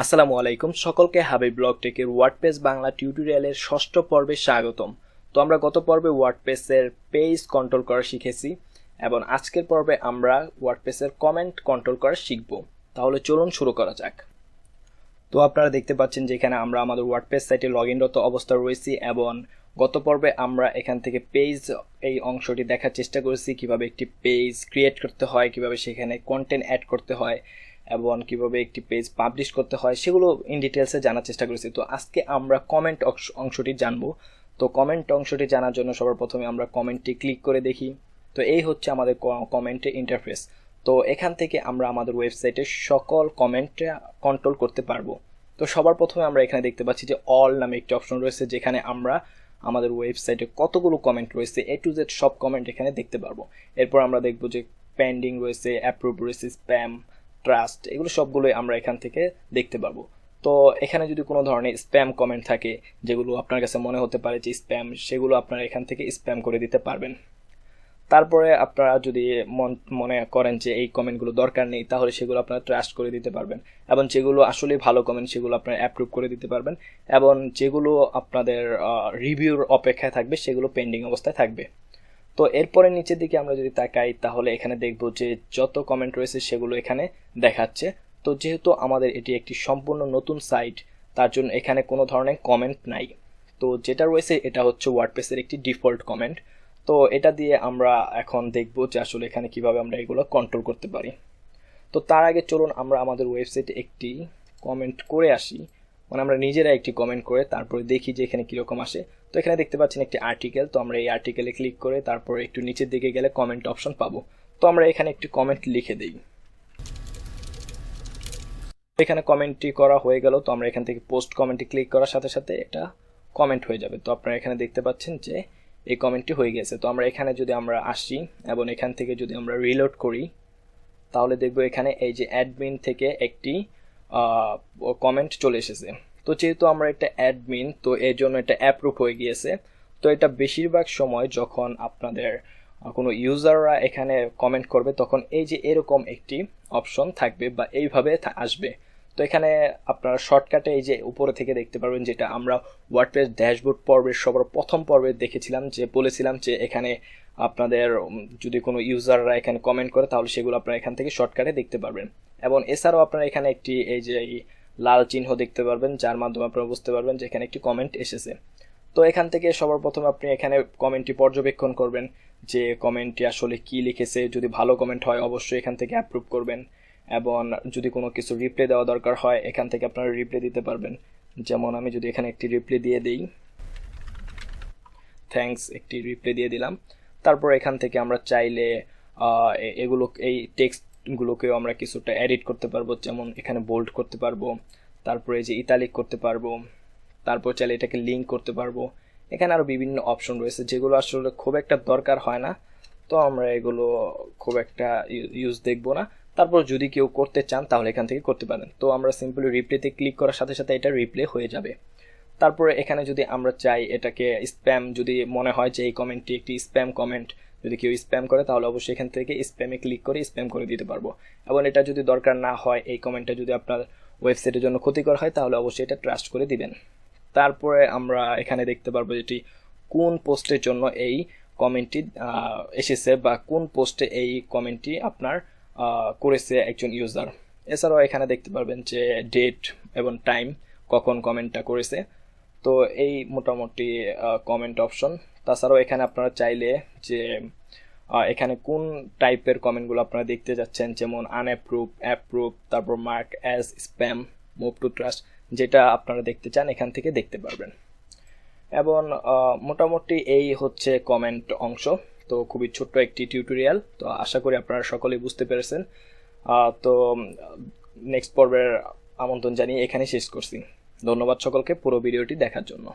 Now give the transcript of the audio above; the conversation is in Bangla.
আসসালামু আলাইকুম সকলকে হাবিব ব্লগ টেকের ওয়ার্ডপ্রেস বাংলা টিউটোরিয়ালের ষষ্ঠ পর্বে স্বাগতম। তো আমরা গত পর্বে ওয়ার্ডপ্রেসের পেজ কন্ট্রোল করা শিখেছি এবং আজকের পর্বে আমরা ওয়ার্ডপ্রেসের কমেন্ট কন্ট্রোল করা শিখব। তাহলে চলুন শুরু করা যাক। তো আপনারা দেখতে পাচ্ছেন যে এখানে আমরা আমাদের ওয়ার্ডপ্রেস সাইটে লগইনরত অবস্থায় রয়েছি এবং গত পর্বে আমরা এখান থেকে পেজ এই অংশটি দেখার চেষ্টা করেছি, কিভাবে একটি পেজ ক্রিয়েট করতে হয়, কিভাবে সেখানে কন্টেন্ট অ্যাড করতে হয় এবং কিভাবে একটি পেজ পাবলিশ করতে হয় সেগুলো ইন ডিটেলসে জানার চেষ্টা করেছি। তো আজকে আমরা কমেন্ট অংশটি জানবো। তো কমেন্ট অংশটি জানার জন্য সবার প্রথমে আমরা কমেন্টটি ক্লিক করে দেখি। তো এই হচ্ছে আমাদের কমেন্টের ইন্টারফেস। তো এখান থেকে আমরা আমাদের ওয়েবসাইটে সকল কমেন্ট কন্ট্রোল করতে পারবো। তো সবার প্রথমে আমরা এখানে দেখতে পাচ্ছি যে অল নামে একটি অপশন রয়েছে, যেখানে আমরা আমাদের ওয়েবসাইটে কতগুলো কমেন্ট রয়েছে এ টু জেড সব কমেন্ট এখানে দেখতে পারবো। এরপর আমরা দেখবো যে পেন্ডিং রয়েছে, অ্যাপ্রুভ রয়েছে, স্প্যাম, ট্রাস্ট, এগুলো সবগুলোই আমরা এখান থেকে দেখতে পারবো। তো এখানে যদি কোনো ধরনের স্প্যাম কমেন্ট থাকে যেগুলো আপনার কাছে মনে হতে পারে যে স্প্যাম, সেগুলো আপনারা এখান থেকে স্প্যাম করে দিতে পারবেন। তারপরে আপনারা যদি মনে করেন যে এই কমেন্টগুলো দরকার নেই, তাহলে সেগুলো আপনারা ট্রাস্ট করে দিতে পারবেন এবং যেগুলো আসলে ভালো কমেন্ট সেগুলো আপনারা অ্যাপ্রুভ করে দিতে পারবেন এবং যেগুলো আপনাদের রিভিউর অপেক্ষায় থাকবে সেগুলো পেন্ডিং অবস্থায় থাকবে। তো এরপরে নিচের দিকে আমরা যদি তাকাই তাহলে এখানে দেখব যে যত কমেন্ট রয়েছে সেগুলো এখানে দেখাচ্ছে। তো যেহেতু আমাদের এটি একটি সম্পূর্ণ নতুন সাইট, তার জন্য এখানে কোনো ধরনের কমেন্ট নাই। তো যেটা রয়েছে এটা হচ্ছে ওয়ার্ডপ্রেসের একটি ডিফল্ট কমেন্ট। তো এটা দিয়ে আমরা এখন দেখব যে আসলে এখানে কিভাবে আমরা এগুলো কন্ট্রোল করতে পারি। তো তার আগে চলুন আমরা আমাদের ওয়েবসাইটে একটি কমেন্ট করে আসি, মানে আমরা নিজেরা একটি কমেন্ট করে তারপরে দেখি যে এখানে কীরকম আসে। তো এখানে দেখতে পাচ্ছেন একটি আর্টিকেল। তো আমরা এই আর্টিকেলে ক্লিক করে তারপরে একটু নিচের দিকে গেলে কমেন্ট অপশন পাবো। তো আমরা এখানে একটি কমেন্ট লিখে দিই। এখানে কমেন্টটি করা হয়ে গেল। তো আমরা এখান থেকে পোস্ট কমেন্টে ক্লিক করার সাথে সাথে এটা কমেন্ট হয়ে যাবে। তো আপনারা এখানে দেখতে পাচ্ছেন যে এই কমেন্টটি হয়ে গেছে। তো আমরা এখানে যদি আমরা আসি এবং এখান থেকে যদি আমরা রিলোড করি তাহলে দেখবো এখানে এই যে অ্যাডমিন থেকে একটি কমেন্ট চলে এসেছে। তো যেহেতু আমরা একটা অ্যাডমিন, তো এর জন্য এটা অ্যাপ্রুভ হয়ে গিয়েছে। তো এটা বেশিরভাগ সময় যখন আপনাদের কোনো ইউজাররা এখানে কমেন্ট করবে তখন এই যে এরকম একটি অপশন থাকবে বা এইভাবে আসবে। তো এখানে আপনারা শর্টকাটে এই যে উপরে থেকে দেখতে পারবেন, যেটা আমরা ওয়ার্ডপ্রেস ড্যাশবোর্ড পর্বের সবার প্রথম পর্বে দেখেছিলাম, যে বলেছিলাম যে এখানে আপনাদের যদি কোনো ইউজাররা এখানে কমেন্ট করে তাহলে সেগুলো আপনারা এখান থেকে শর্টকাটে দেখতে পারবেন। এবং এছাড়াও আপনারা এখানে একটি এই যে লাল চিহ্ন দেখতে পারবেন, যার মাধ্যমে আপনারা বুঝতে পারবেন যে এখানে একটি কমেন্ট এসেছে। তো এখান থেকে সবার প্রথমে আপনি এখানে কমেন্টটি পর্যবেক্ষণ করবেন যে কমেন্টটি আসলে কি লিখেছে। যদি ভালো কমেন্ট হয় অবশ্যই এখান থেকে অ্যাপ্রুভ করবেন এবং যদি কোনো কিছু রিপ্লে দেওয়া দরকার হয় এখান থেকে আপনারা রিপ্লে দিতে পারবেন। যেমন আমি যদি এখানে একটি রিপ্লে দিয়ে দিই, থ্যাঙ্কস, একটি রিপ্লে দিয়ে দিলাম। তারপর এখান থেকে আমরা চাইলে এগুলো এই টেক্সটগুলোকেও আমরা কিছুটা এডিট করতে পারবো, যেমন এখানে বোল্ড করতে পারবো, তারপরে এই যে ইতালিক করতে পারবো, তারপর চাইলে এটাকে লিঙ্ক করতে পারবো। এখানে আরও বিভিন্ন অপশন রয়েছে যেগুলো আসলে খুব একটা দরকার হয় না, তো আমরা এগুলো খুব একটা ইউজ দেখবো না। তারপর যদি কেউ করতে চান তাহলে এখান থেকে করতে পারেন। তো আমরা সিম্পলি রিপ্লেতে ক্লিক করার সাথে সাথে এটা রিপ্লে হয়ে যাবে। তারপরে এখানে যদি আমরা চাই এটাকে স্প্যাম, যদি মনে হয় যে এই কমেন্টটি একটি স্প্যাম কমেন্ট, যদি কেউ স্প্যাম করে তাহলে অবশ্যই এখান থেকে স্প্যামে ক্লিক করে স্প্যাম করে দিতে পারবো। এবং এটা যদি দরকার না হয়, এই কমেন্টটা যদি আপনার ওয়েবসাইটের জন্য ক্ষতিকর হয় তাহলে অবশ্যই এটা ট্রাস্ট করে দিবেন। তারপরে আমরা এখানে দেখতে পারবো যেটি কোন পোস্টের জন্য এই কমেন্টটি এসেছে বা কোন পোস্টে এই কমেন্টটি আপনার করেছে একজন ইউজার। এছাড়াও এখানে দেখতে পারবেন যে ডেট এবং টাইম, কখন কমেন্টটা করেছে। তো এই মোটামুটি কমেন্ট অপশন। তাছাড়াও এখানে আপনারা চাইলে যে এখানে কোন টাইপের কমেন্টগুলো আপনারা দেখতে যাচ্ছেন, যেমন আনঅ্যাপ্রুভ, অ্যাপ্রুভ, তারপর mark as spam, move to trust, যেটা আপনারা দেখতে চান এখান থেকে দেখতে পারবেন। এবং মোটামুটি এই হচ্ছে কমেন্ট অংশ। তো খুবই ছোট্ট একটি টিউটোরিয়াল। তো আশা করি আপনারা সকলেই বুঝতে পেরেছেন। তো নেক্সট পর্বের আমন্ত্রণ জানিয়ে এখানে শেষ করছি। ধন্যবাদ সকলকে পুরো ভিডিওটি দেখার জন্য।